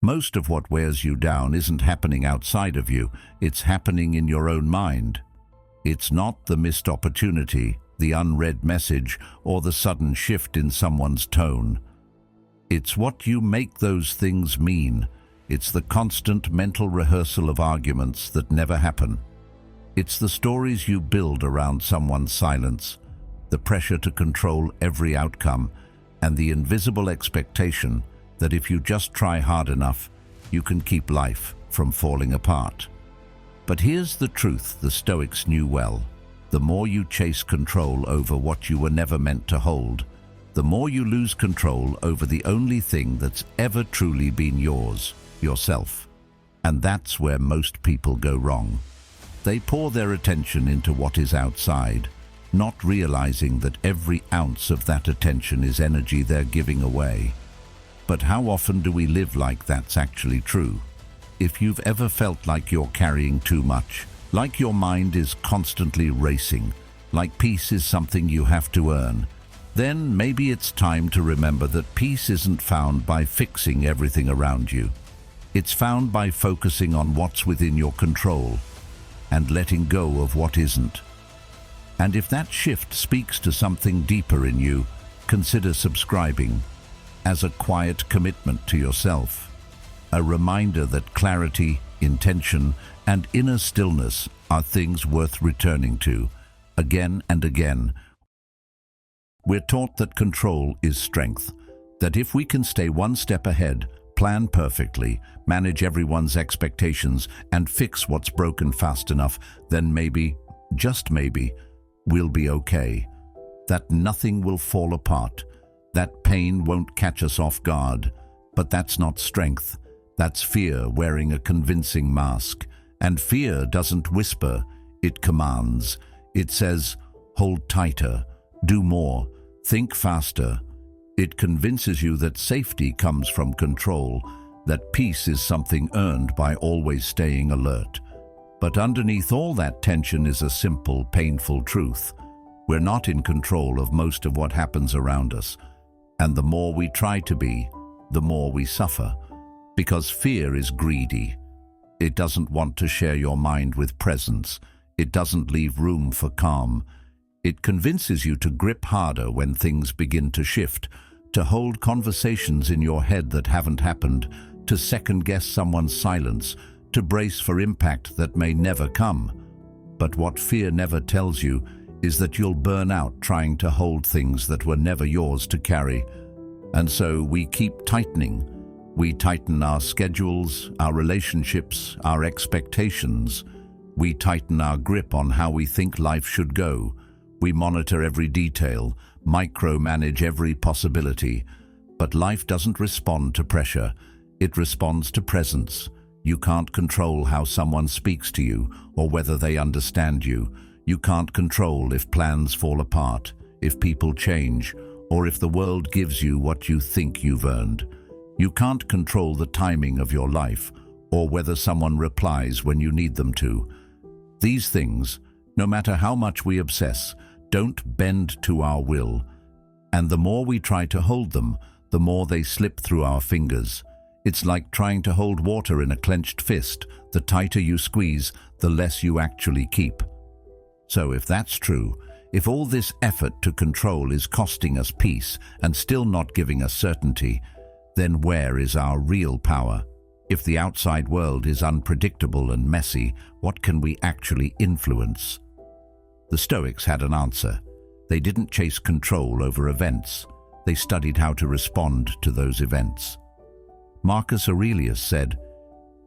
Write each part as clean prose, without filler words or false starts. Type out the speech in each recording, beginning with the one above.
Most of what wears you down isn't happening outside of you, it's happening in your own mind. It's not the missed opportunity, the unread message, or the sudden shift in someone's tone. It's what you make those things mean. It's the constant mental rehearsal of arguments that never happen. It's the stories you build around someone's silence, the pressure to control every outcome, and the invisible expectation that if you just try hard enough, you can keep life from falling apart. But here's the truth the Stoics knew well. The more you chase control over what you were never meant to hold, the more you lose control over the only thing that's ever truly been yours, yourself. And that's where most people go wrong. They pour their attention into what is outside, not realizing that every ounce of that attention is energy they're giving away. But how often do we live like that's actually true? If you've ever felt like you're carrying too much, like your mind is constantly racing, like peace is something you have to earn, then maybe it's time to remember that peace isn't found by fixing everything around you. It's found by focusing on what's within your control and letting go of what isn't. And if that shift speaks to something deeper in you, consider subscribing as a quiet commitment to yourself, a reminder that clarity, intention, and inner stillness are things worth returning to again and again. We're taught that control is strength, that if we can stay one step ahead, plan perfectly, manage everyone's expectations, and fix what's broken fast enough, then maybe, just maybe, we'll be okay. That nothing will fall apart, that pain won't catch us off guard. But that's not strength. That's fear wearing a convincing mask. And fear doesn't whisper, it commands. It says, hold tighter, do more, think faster. It convinces you that safety comes from control, that peace is something earned by always staying alert. But underneath all that tension is a simple, painful truth. We're not in control of most of what happens around us. And the more we try to be, the more we suffer. Because fear is greedy. It doesn't want to share your mind with presence. It doesn't leave room for calm. It convinces you to grip harder when things begin to shift, to hold conversations in your head that haven't happened, to second-guess someone's silence, to brace for impact that may never come. But what fear never tells you is that you'll burn out trying to hold things that were never yours to carry. And so we keep tightening. We tighten our schedules, our relationships, our expectations. We tighten our grip on how we think life should go. We monitor every detail, micromanage every possibility. But life doesn't respond to pressure. It responds to presence. You can't control how someone speaks to you or whether they understand you. You can't control if plans fall apart, if people change, or if the world gives you what you think you've earned. You can't control the timing of your life or whether someone replies when you need them to. These things, no matter how much we obsess, don't bend to our will. And the more we try to hold them, the more they slip through our fingers. It's like trying to hold water in a clenched fist. The tighter you squeeze, the less you actually keep. So if that's true, if all this effort to control is costing us peace and still not giving us certainty, then where is our real power? If the outside world is unpredictable and messy, what can we actually influence? The Stoics had an answer. They didn't chase control over events. They studied how to respond to those events. Marcus Aurelius said,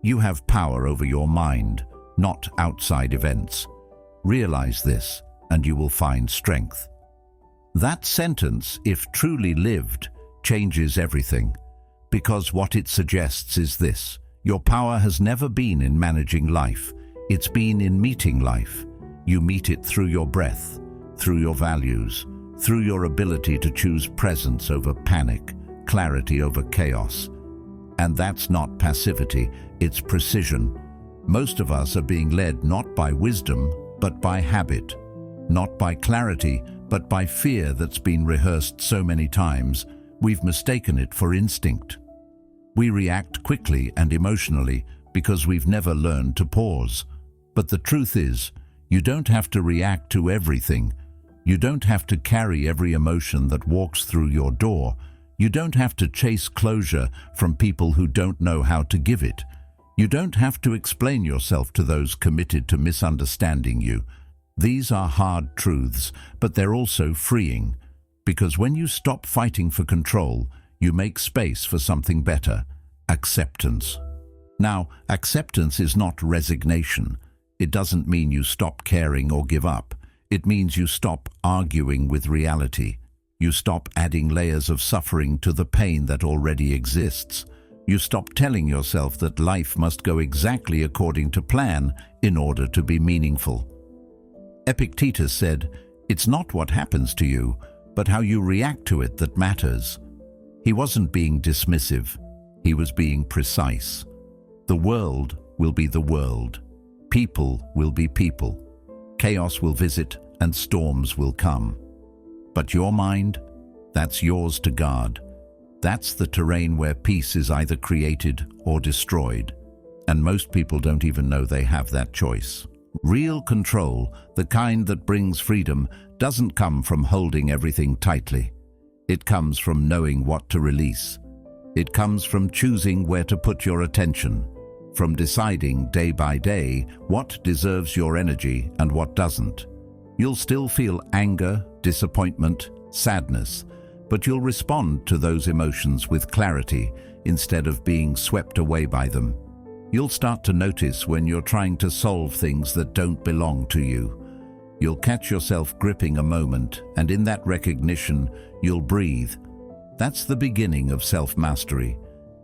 "You have power over your mind, not outside events. Realize this, and you will find strength." That sentence, if truly lived, changes everything. Because what it suggests is this: your power has never been in managing life. It's been in meeting life. You meet it through your breath, through your values, through your ability to choose presence over panic, clarity over chaos. And that's not passivity, it's precision. Most of us are being led not by wisdom, but by habit. Not by clarity, but by fear that's been rehearsed so many times, we've mistaken it for instinct. We react quickly and emotionally because we've never learned to pause. But the truth is, you don't have to react to everything. You don't have to carry every emotion that walks through your door. You don't have to chase closure from people who don't know how to give it. You don't have to explain yourself to those committed to misunderstanding you. These are hard truths, but they're also freeing. Because when you stop fighting for control, you make space for something better: acceptance. Now, acceptance is not resignation. It doesn't mean you stop caring or give up. It means you stop arguing with reality. You stop adding layers of suffering to the pain that already exists. You stop telling yourself that life must go exactly according to plan in order to be meaningful. Epictetus said, "It's not what happens to you, but how you react to it that matters." He wasn't being dismissive. He was being precise. The world will be the world. People will be people. Chaos will visit and storms will come. But your mind, that's yours to guard. That's the terrain where peace is either created or destroyed. And most people don't even know they have that choice. Real control, the kind that brings freedom, doesn't come from holding everything tightly. It comes from knowing what to release. It comes from choosing where to put your attention, from deciding day by day what deserves your energy and what doesn't. You'll still feel anger, disappointment, sadness, but you'll respond to those emotions with clarity instead of being swept away by them. You'll start to notice when you're trying to solve things that don't belong to you. You'll catch yourself gripping a moment, and in that recognition, you'll breathe. That's the beginning of self-mastery.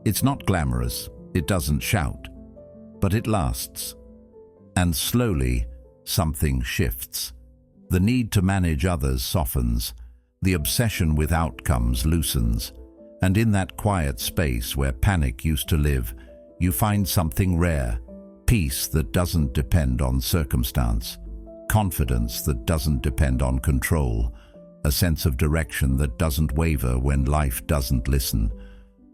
It's not glamorous, it doesn't shout, but it lasts. And slowly, something shifts. The need to manage others softens. The obsession with outcomes loosens. And in that quiet space where panic used to live, you find something rare: peace that doesn't depend on circumstance, confidence that doesn't depend on control, a sense of direction that doesn't waver when life doesn't listen.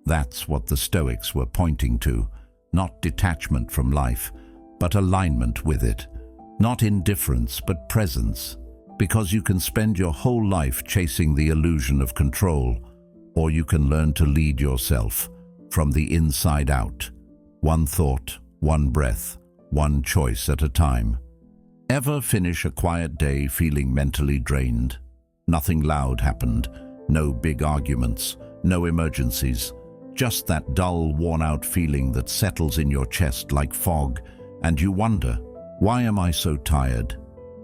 That's what the Stoics were pointing to, not detachment from life, but alignment with it. Not indifference, but presence, because you can spend your whole life chasing the illusion of control, or you can learn to lead yourself from the inside out. One thought, one breath, one choice at a time. Ever finish a quiet day feeling mentally drained? Nothing loud happened, no big arguments, no emergencies, just that dull, worn-out feeling that settles in your chest like fog, and you wonder, why am I so tired?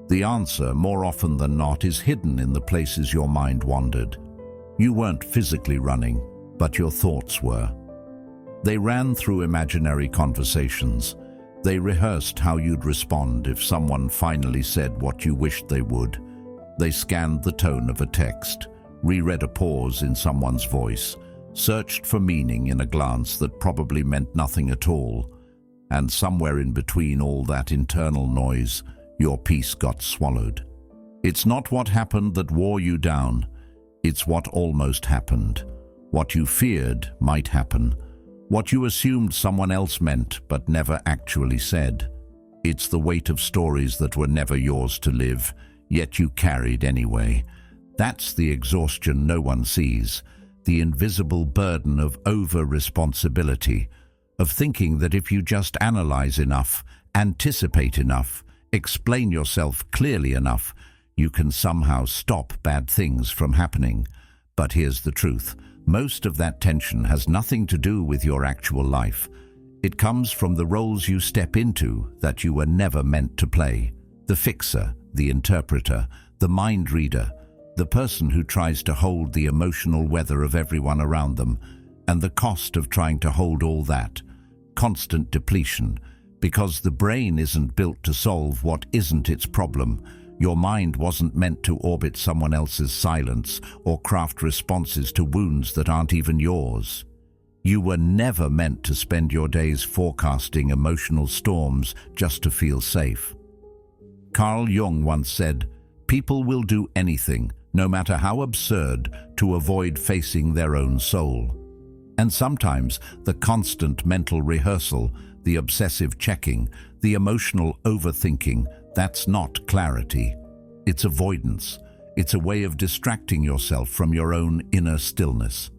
The answer, more often than not, is hidden in the places your mind wandered. You weren't physically running, but your thoughts were. They ran through imaginary conversations. They rehearsed how you'd respond if someone finally said what you wished they would. They scanned the tone of a text, reread a pause in someone's voice, searched for meaning in a glance that probably meant nothing at all. And somewhere in between all that internal noise, your peace got swallowed. It's not what happened that wore you down. It's what almost happened. What you feared might happen. What you assumed someone else meant but never actually said. It's the weight of stories that were never yours to live, yet you carried anyway. That's the exhaustion no one sees, the invisible burden of over-responsibility, of thinking that if you just analyze enough, anticipate enough, explain yourself clearly enough, you can somehow stop bad things from happening. But here's the truth. Most of that tension has nothing to do with your actual life. It comes from the roles you step into that you were never meant to play. The fixer, the interpreter, the mind reader, the person who tries to hold the emotional weather of everyone around them, and the cost of trying to hold all that. Constant depletion, because the brain isn't built to solve what isn't its problem. Your mind wasn't meant to orbit someone else's silence or craft responses to wounds that aren't even yours. You were never meant to spend your days forecasting emotional storms just to feel safe. Carl Jung once said, "People will do anything, no matter how absurd, to avoid facing their own soul." And sometimes the constant mental rehearsal, the obsessive checking, the emotional overthinking, that's not clarity. It's avoidance. It's a way of distracting yourself from your own inner stillness.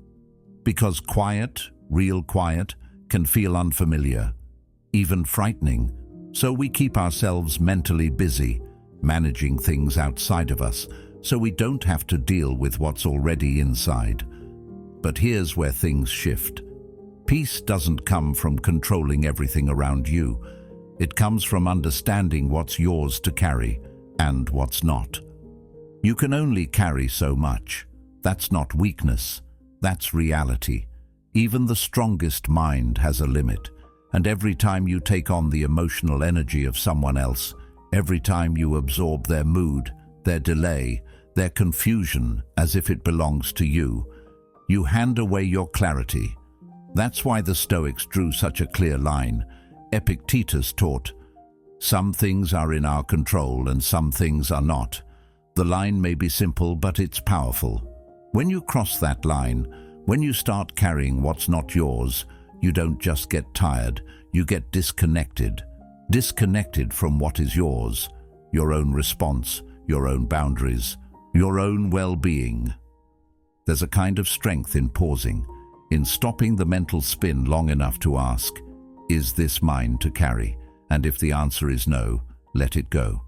Because quiet, real quiet, can feel unfamiliar, even frightening. So we keep ourselves mentally busy, managing things outside of us, so we don't have to deal with what's already inside. But here's where things shift. Peace doesn't come from controlling everything around you. It comes from understanding what's yours to carry and what's not. You can only carry so much. That's not weakness. That's reality. Even the strongest mind has a limit. And every time you take on the emotional energy of someone else, every time you absorb their mood, their delay, their confusion as if it belongs to you, you hand away your clarity. That's why the Stoics drew such a clear line. Epictetus taught, "Some things are in our control and some things are not." The line may be simple, but it's powerful. When you cross that line, when you start carrying what's not yours, you don't just get tired, you get disconnected. Disconnected from what is yours, your own response, your own boundaries, your own well-being. There's a kind of strength in pausing, in stopping the mental spin long enough to ask, is this mine to carry? And if the answer is no, let it go.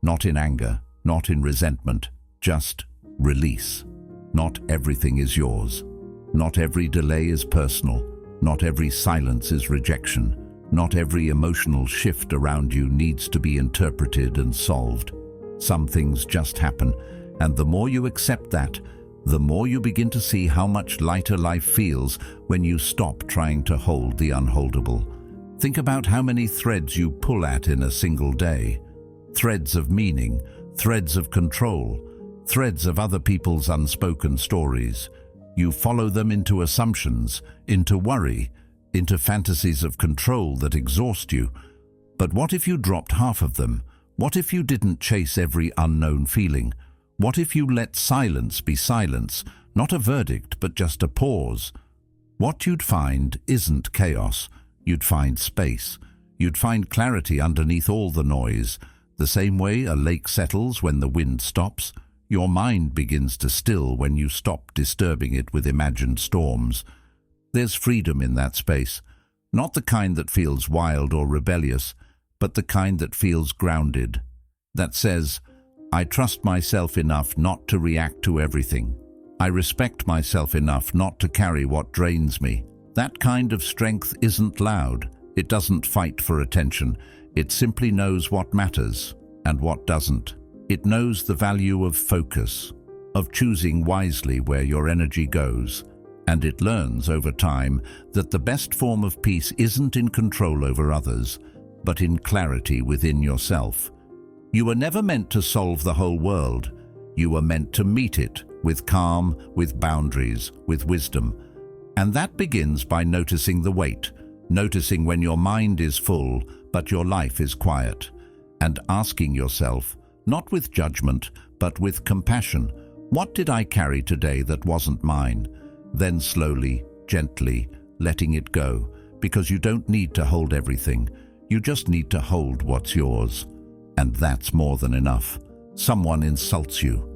Not in anger, not in resentment, just release. Not everything is yours. Not every delay is personal. Not every silence is rejection. Not every emotional shift around you needs to be interpreted and solved. Some things just happen, and the more you accept that, the more you begin to see how much lighter life feels when you stop trying to hold the unholdable. Think about how many threads you pull at in a single day. Threads of meaning, threads of control, threads of other people's unspoken stories. You follow them into assumptions, into worry, into fantasies of control that exhaust you. But what if you dropped half of them? What if you didn't chase every unknown feeling? What if you let silence be silence, not a verdict, but just a pause? What you'd find isn't chaos. You'd find space. You'd find clarity underneath all the noise. The same way a lake settles when the wind stops, your mind begins to still when you stop disturbing it with imagined storms. There's freedom in that space, not the kind that feels wild or rebellious, but the kind that feels grounded, that says, I trust myself enough not to react to everything. I respect myself enough not to carry what drains me. That kind of strength isn't loud. It doesn't fight for attention. It simply knows what matters and what doesn't. It knows the value of focus, of choosing wisely where your energy goes. And it learns over time that the best form of peace isn't in control over others, but in clarity within yourself. You were never meant to solve the whole world. You were meant to meet it with calm, with boundaries, with wisdom. And that begins by noticing the weight, noticing when your mind is full, but your life is quiet, and asking yourself, not with judgment, but with compassion, what did I carry today that wasn't mine? Then slowly, gently, letting it go, because you don't need to hold everything. You just need to hold what's yours. And that's more than enough. Someone insults you.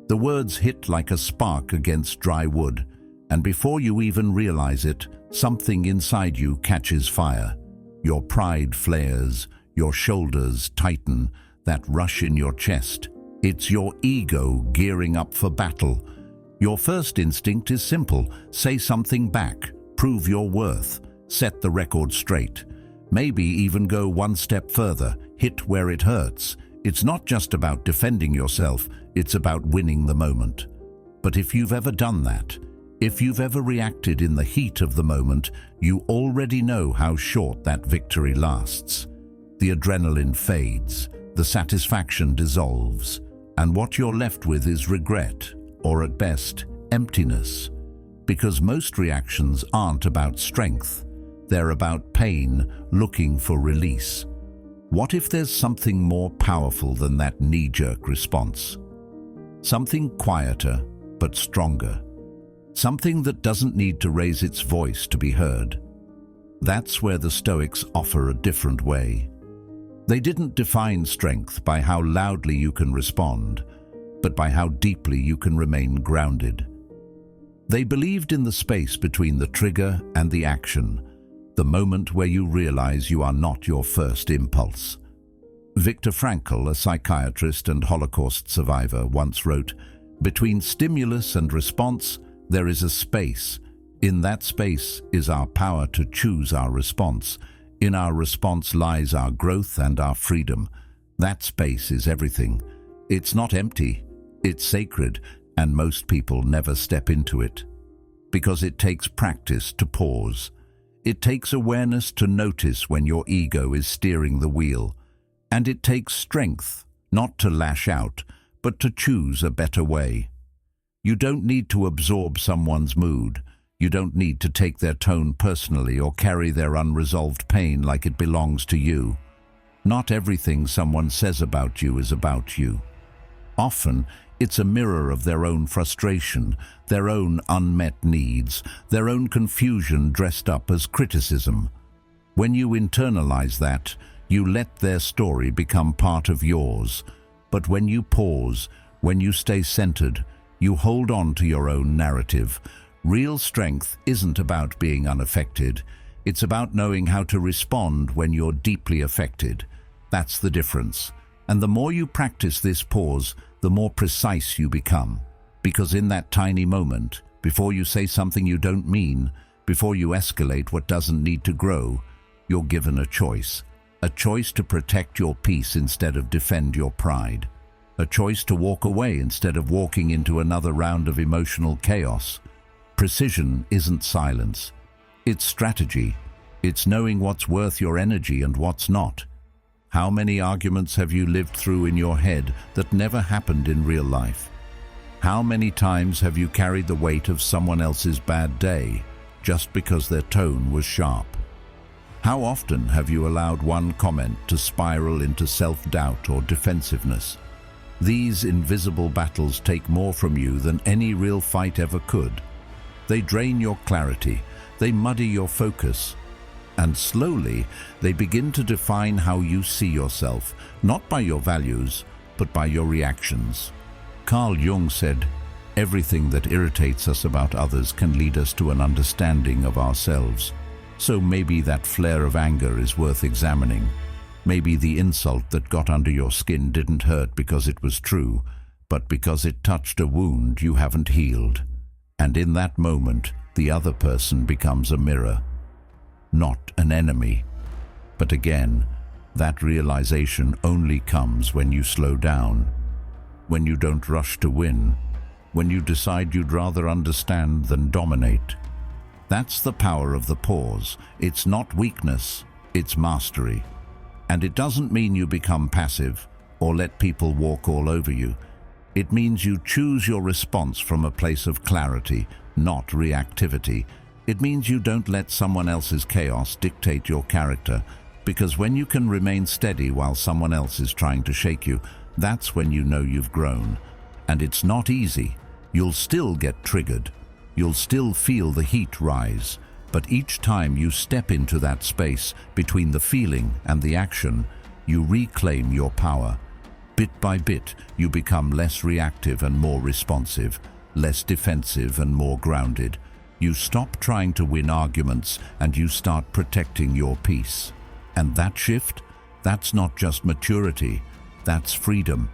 The words hit like a spark against dry wood, and before you even realize it, something inside you catches fire. Your pride flares, your shoulders tighten, that rush in your chest. It's your ego gearing up for battle. Your first instinct is simple. Say something back, prove your worth, set the record straight. Maybe even go one step further, hit where it hurts. It's not just about defending yourself, it's about winning the moment. But if you've ever done that, if you've ever reacted in the heat of the moment, you already know how short that victory lasts. The adrenaline fades, the satisfaction dissolves, and what you're left with is regret, or at best, emptiness. Because most reactions aren't about strength. They're about pain, looking for release. What if there's something more powerful than that knee-jerk response? Something quieter, but stronger. something that doesn't need to raise its voice to be heard. That's where the Stoics offer a different way. They didn't define strength by how loudly you can respond, but by how deeply you can remain grounded. They believed in the space between the trigger and the action, the moment where you realize you are not your first impulse. Viktor Frankl, a psychiatrist and Holocaust survivor, once wrote, "Between stimulus and response, there is a space. In that space is our power to choose our response. In our response lies our growth and our freedom. That space is everything. It's not empty, it's sacred, and most people never step into it. Because it takes practice to pause. It takes awareness to notice when your ego is steering the wheel. And it takes strength, not to lash out, but to choose a better way. You don't need to absorb someone's mood. You don't need to take their tone personally or carry their unresolved pain like it belongs to you. Not everything someone says about you is about you. Often, it's a mirror of their own frustration, their own unmet needs, their own confusion dressed up as criticism. When you internalize that, you let their story become part of yours. But when you pause, when you stay centered, you hold on to your own narrative. Real strength isn't about being unaffected. It's about knowing how to respond when you're deeply affected. That's the difference. And the more you practice this pause, the more precise you become. Because in that tiny moment, before you say something you don't mean, before you escalate what doesn't need to grow, you're given a choice. A choice to protect your peace instead of defend your pride. A choice to walk away instead of walking into another round of emotional chaos. Precision isn't silence. It's strategy. It's knowing what's worth your energy and what's not. How many arguments have you lived through in your head that never happened in real life? How many times have you carried the weight of someone else's bad day just because their tone was sharp? How often have you allowed one comment to spiral into self-doubt or defensiveness? These invisible battles take more from you than any real fight ever could. They drain your clarity, they muddy your focus, and slowly they begin to define how you see yourself, not by your values, but by your reactions. Carl Jung said, "Everything that irritates us about others can lead us to an understanding of ourselves." So maybe that flare of anger is worth examining. Maybe the insult that got under your skin didn't hurt because it was true, but because it touched a wound you haven't healed. And in that moment, the other person becomes a mirror, not an enemy. But again, that realization only comes when you slow down, when you don't rush to win, when you decide you'd rather understand than dominate. That's the power of the pause. It's not weakness, it's mastery. And it doesn't mean you become passive or let people walk all over you. It means you choose your response from a place of clarity, not reactivity. It means you don't let someone else's chaos dictate your character, because when you can remain steady while someone else is trying to shake you, that's when you know you've grown. And it's not easy. You'll still get triggered. You'll still feel the heat rise, but each time you step into that space between the feeling and the action, you reclaim your power. Bit by bit, you become less reactive and more responsive, less defensive and more grounded. You stop trying to win arguments and you start protecting your peace. And that shift, that's not just maturity, that's freedom.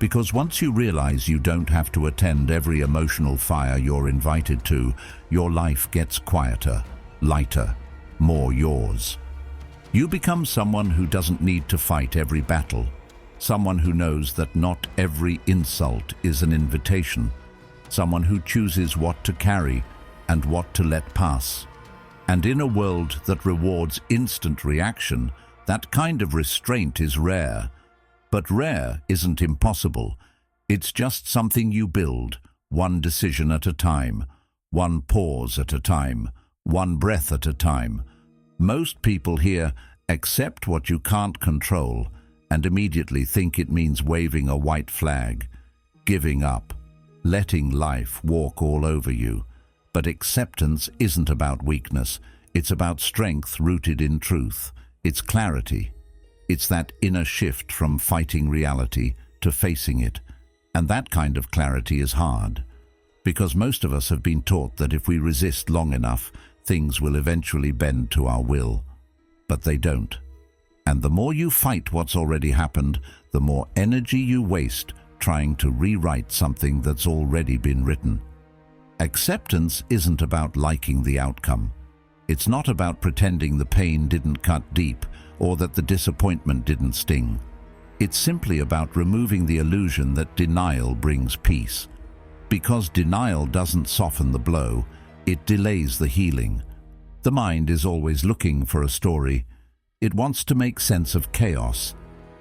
Because once you realize you don't have to attend every emotional fire you're invited to, your life gets quieter, lighter, more yours. You become someone who doesn't need to fight every battle, someone who knows that not every insult is an invitation, someone who chooses what to carry and what to let pass. And in a world that rewards instant reaction, that kind of restraint is rare. But rare isn't impossible. It's just something you build, one decision at a time, one pause at a time, one breath at a time. Most people here accept what you can't control and immediately think it means waving a white flag, giving up, letting life walk all over you. But acceptance isn't about weakness. It's about strength rooted in truth. It's clarity. It's that inner shift from fighting reality to facing it. And that kind of clarity is hard, because most of us have been taught that if we resist long enough, things will eventually bend to our will. But they don't. And the more you fight what's already happened, the more energy you waste trying to rewrite something that's already been written. Acceptance isn't about liking the outcome. It's not about pretending the pain didn't cut deep or that the disappointment didn't sting. It's simply about removing the illusion that denial brings peace. Because denial doesn't soften the blow, it delays the healing. The mind is always looking for a story. It wants to make sense of chaos,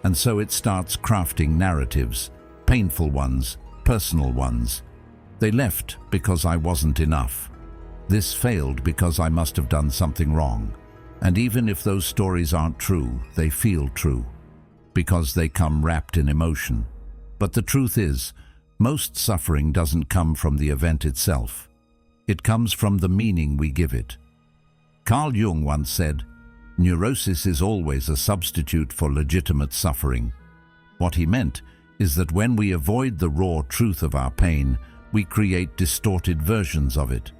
and so it starts crafting narratives, painful ones, personal ones. They left because I wasn't enough. This failed because I must have done something wrong. And even if those stories aren't true, they feel true, because they come wrapped in emotion. But the truth is, most suffering doesn't come from the event itself. It comes from the meaning we give it. Carl Jung once said, "Neurosis is always a substitute for legitimate suffering." What he meant is that when we avoid the raw truth of our pain, we create distorted versions of it.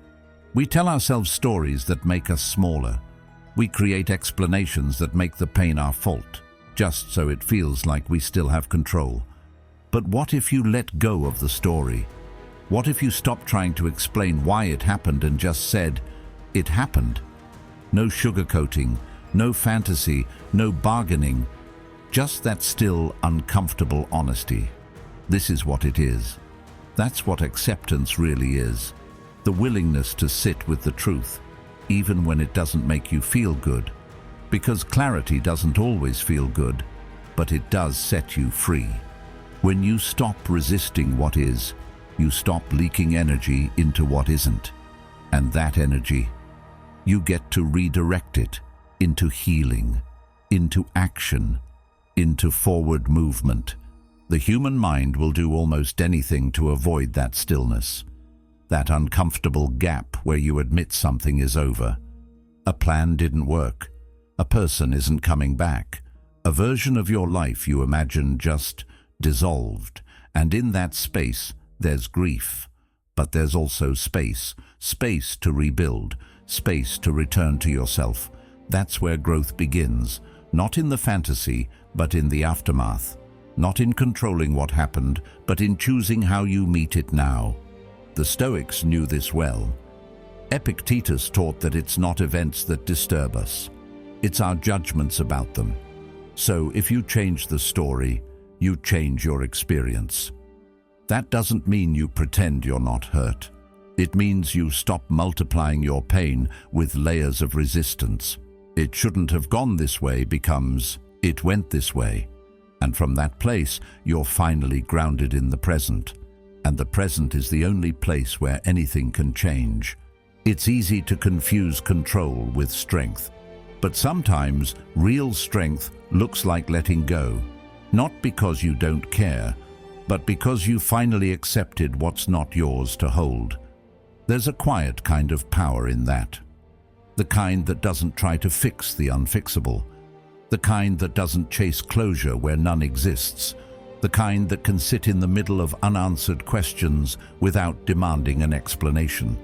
We tell ourselves stories that make us smaller. We create explanations that make the pain our fault, just so it feels like we still have control. But what if you let go of the story? What if you stopped trying to explain why it happened and just said, "It happened"? No sugarcoating, no fantasy, no bargaining, just that still, uncomfortable honesty. This is what it is. That's what acceptance really is. The willingness to sit with the truth, even when it doesn't make you feel good. Because clarity doesn't always feel good, but it does set you free. When you stop resisting what is, you stop leaking energy into what isn't. And that energy, you get to redirect it into healing, into action, into forward movement. The human mind will do almost anything to avoid that stillness, that uncomfortable gap where you admit something is over. A plan didn't work. A person isn't coming back. A version of your life you imagined just dissolved. And in that space, there's grief. But there's also space. Space to rebuild. Space to return to yourself. That's where growth begins. Not in the fantasy, but in the aftermath. Not in controlling what happened, but in choosing how you meet it now. The Stoics knew this well. Epictetus taught that it's not events that disturb us. It's our judgments about them. So if you change the story, you change your experience. That doesn't mean you pretend you're not hurt. It means you stop multiplying your pain with layers of resistance. "It shouldn't have gone this way" becomes "it went this way." And from that place, you're finally grounded in the present. And the present is the only place where anything can change. It's easy to confuse control with strength. But sometimes real strength looks like letting go. Not because you don't care, but because you finally accepted what's not yours to hold. There's a quiet kind of power in that. The kind that doesn't try to fix the unfixable. The kind that doesn't chase closure where none exists. The kind that can sit in the middle of unanswered questions without demanding an explanation.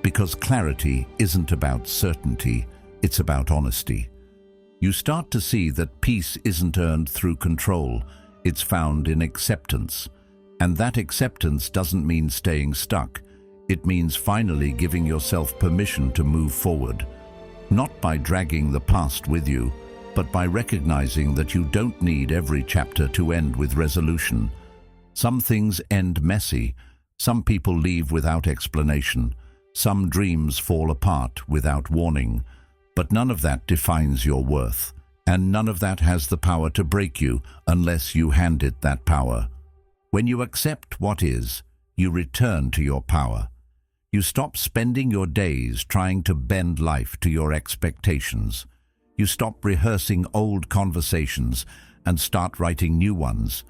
Because clarity isn't about certainty, it's about honesty. You start to see that peace isn't earned through control, it's found in acceptance. And that acceptance doesn't mean staying stuck. It means finally giving yourself permission to move forward. Not by dragging the past with you, but by recognizing that you don't need every chapter to end with resolution. Some things end messy. Some people leave without explanation. Some dreams fall apart without warning. But none of that defines your worth. And none of that has the power to break you unless you hand it that power. When you accept what is, you return to your power. You stop spending your days trying to bend life to your expectations. You stop rehearsing old conversations and start writing new ones.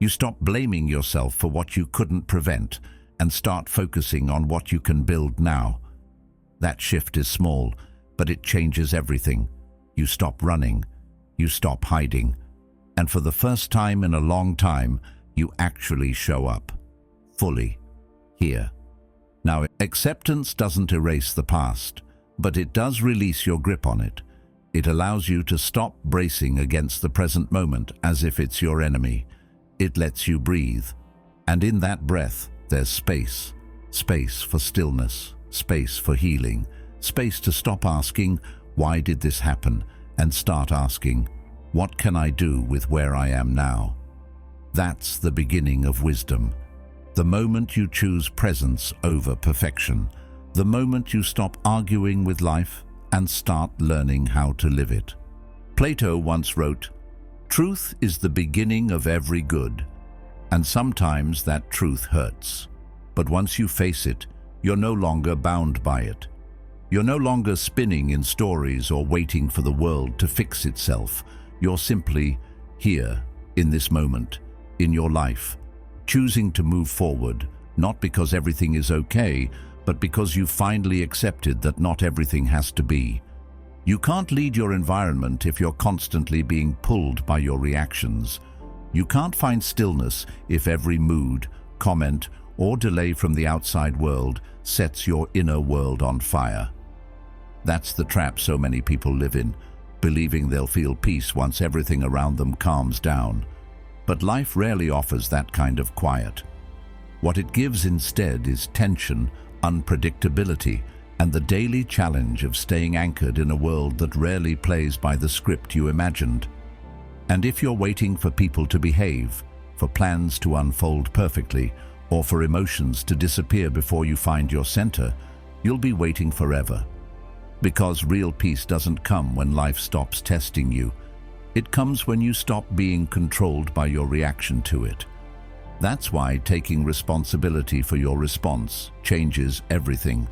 You stop blaming yourself for what you couldn't prevent, and start focusing on what you can build now. That shift is small, but it changes everything. You stop running, you stop hiding, and for the first time in a long time, you actually show up, fully, here. Now, acceptance doesn't erase the past, but it does release your grip on it. It allows you to stop bracing against the present moment as if it's your enemy. It lets you breathe, and in that breath, there's space. Space for stillness, space for healing, space to stop asking, why did this happen? And start asking, what can I do with where I am now? That's the beginning of wisdom. The moment you choose presence over perfection. The moment you stop arguing with life and start learning how to live it. Plato once wrote, "Truth is the beginning of every good, and sometimes that truth hurts. But once you face it, you're no longer bound by it. You're no longer spinning in stories or waiting for the world to fix itself. You're simply here, in this moment, in your life, choosing to move forward, not because everything is okay, but because you finally accepted that not everything has to be. You can't lead your environment if you're constantly being pulled by your reactions. You can't find stillness if every mood, comment, or delay from the outside world sets your inner world on fire. That's the trap so many people live in, believing they'll feel peace once everything around them calms down. But life rarely offers that kind of quiet. What it gives instead is tension, unpredictability, and the daily challenge of staying anchored in a world that rarely plays by the script you imagined. And if you're waiting for people to behave, for plans to unfold perfectly, or for emotions to disappear before you find your center, you'll be waiting forever. Because real peace doesn't come when life stops testing you. It comes when you stop being controlled by your reaction to it. That's why taking responsibility for your response changes everything.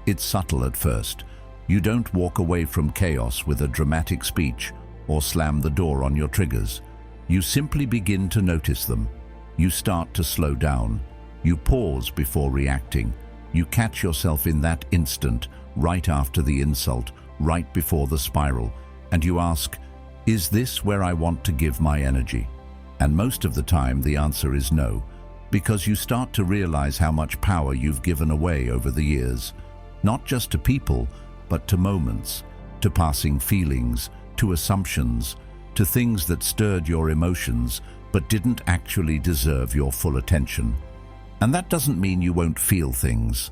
It's subtle at first. You don't walk away from chaos with a dramatic speech or slam the door on your triggers. You simply begin to notice them. You start to slow down. You pause before reacting. You catch yourself in that instant, right after the insult, right before the spiral, and you ask, is this where I want to give my energy? And most of the time the answer is no, because you start to realize how much power you've given away over the years, not just to people, but to moments, to passing feelings, to assumptions, to things that stirred your emotions but didn't actually deserve your full attention. And that doesn't mean you won't feel things.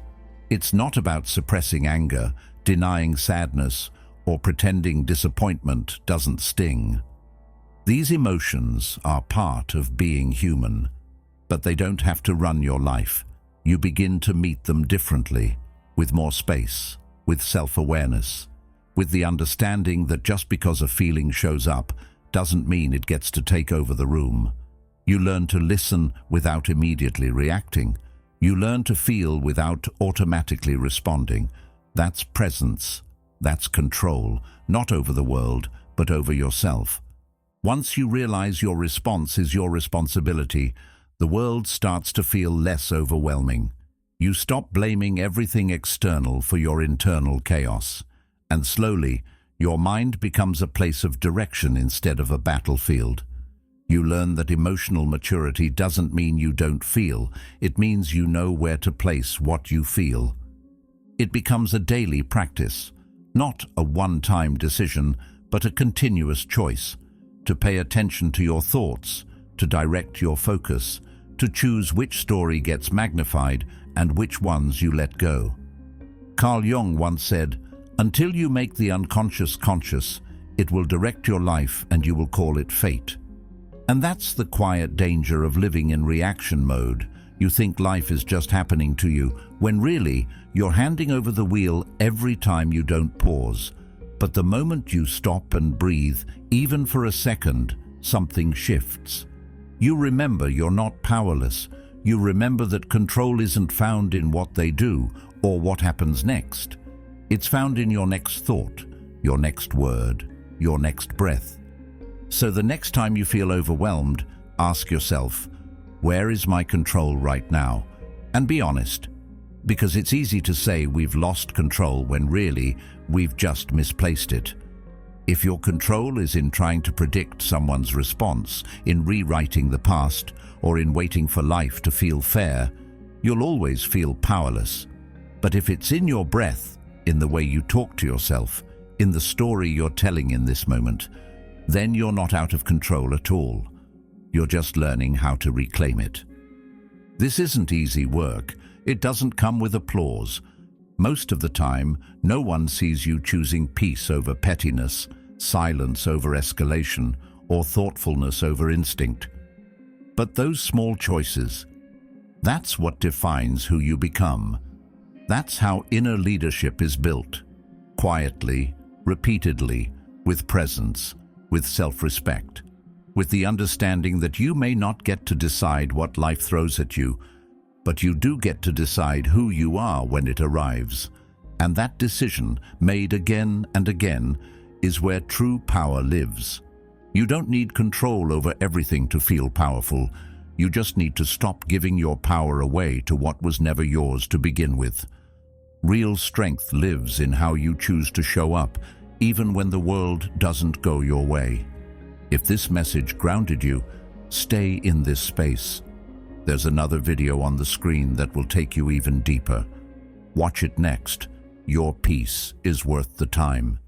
It's not about suppressing anger, denying sadness, or pretending disappointment doesn't sting. These emotions are part of being human, but they don't have to run your life. You begin to meet them differently, with more space, with self-awareness, with the understanding that just because a feeling shows up doesn't mean it gets to take over the room. You learn to listen without immediately reacting. You learn to feel without automatically responding. That's presence. That's control, not over the world, but over yourself. Once you realize your response is your responsibility, the world starts to feel less overwhelming. You stop blaming everything external for your internal chaos, and slowly, your mind becomes a place of direction instead of a battlefield. You learn that emotional maturity doesn't mean you don't feel, it means you know where to place what you feel. It becomes a daily practice, not a one-time decision, but a continuous choice, to pay attention to your thoughts, to direct your focus, to choose which story gets magnified and which ones you let go. Carl Jung once said, "Until you make the unconscious conscious, it will direct your life and you will call it fate." And that's the quiet danger of living in reaction mode. You think life is just happening to you, when really, you're handing over the wheel every time you don't pause. But the moment you stop and breathe, even for a second, something shifts. You remember you're not powerless. You remember that control isn't found in what they do or what happens next. It's found in your next thought, your next word, your next breath. So the next time you feel overwhelmed, ask yourself, where is my control right now? And be honest, because it's easy to say we've lost control when really we've just misplaced it. If your control is in trying to predict someone's response, in rewriting the past, or in waiting for life to feel fair, you'll always feel powerless. But if it's in your breath, in the way you talk to yourself, in the story you're telling in this moment, then you're not out of control at all. You're just learning how to reclaim it. This isn't easy work. It doesn't come with applause. Most of the time, no one sees you choosing peace over pettiness, silence over escalation, or thoughtfulness over instinct. But those small choices, that's what defines who you become. That's how inner leadership is built. Quietly, repeatedly, with presence, with self-respect, with the understanding that you may not get to decide what life throws at you, but you do get to decide who you are when it arrives. And that decision, made again and again, is where true power lives. You don't need control over everything to feel powerful. You just need to stop giving your power away to what was never yours to begin with. Real strength lives in how you choose to show up, even when the world doesn't go your way. If this message grounded you, stay in this space. There's another video on the screen that will take you even deeper. Watch it next. Your peace is worth the time.